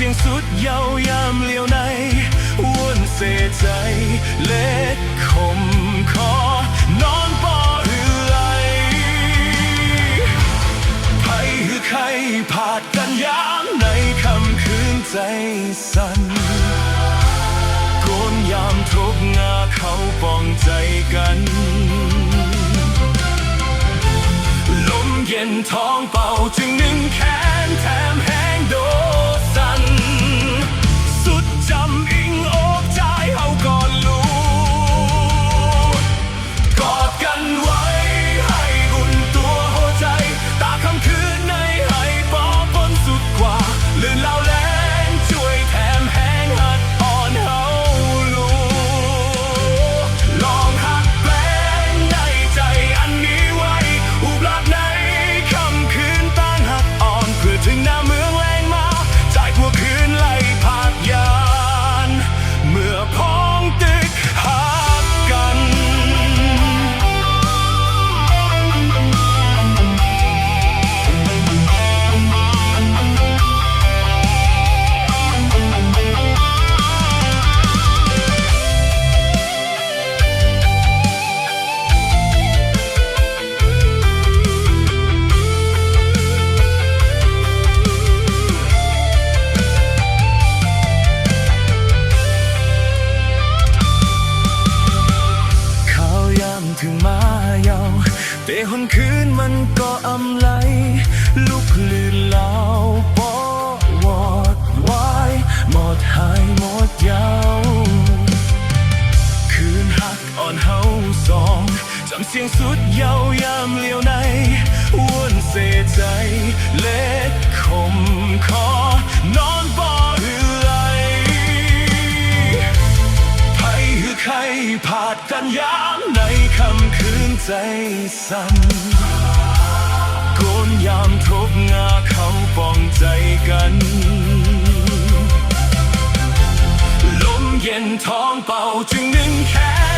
ยงสุดเยาวยามเลี้ยวในวนเสียใจเล็ดคมคอนอนบ่หือไหลไผหือใครผาดกันยามในคำคืนใจสั่นโกนยามทุกงาเขาปองใจกันลมเย็นท้องเป่าจึงนึ่งแขนแถมแห้งโดสั่นสุดจำอิงอกใจเฮาก่อนลูกอดกันไว้ให้อุ่นตัวหัวใจตาคำคืนในให้ปอบปนสุดกว่าลื่นเล่าแรงช่วยแถมแห้งหัดอ่อนเฮาลูลองหักแปลงในใจอันนี้ไว้อุบลัดในคำคืนตั้งหักอ่อนเพื่อถึงหน้าเมืองแรงมาจ่ายพวกคืนไล่ผาดยานเมื่อพ้องตึกหักกันถึงมาเยาแต่หนคืนมันก็อำไหลลุกลื่นเล่าปอวอดวายหมดหายหมดยาวคืนหักอ่อนเฮาสองจำเสียงสุดเยาวยามเลี้ยวในวนเสียใจเล็ดคมคอนอนบ่หือไหลไผหือใครผาดกันยามในคำคืนใจสั่นโกนยามทบงาเขาปองใจกันลมเย็นท้องเป่าจึงนึ่งแขน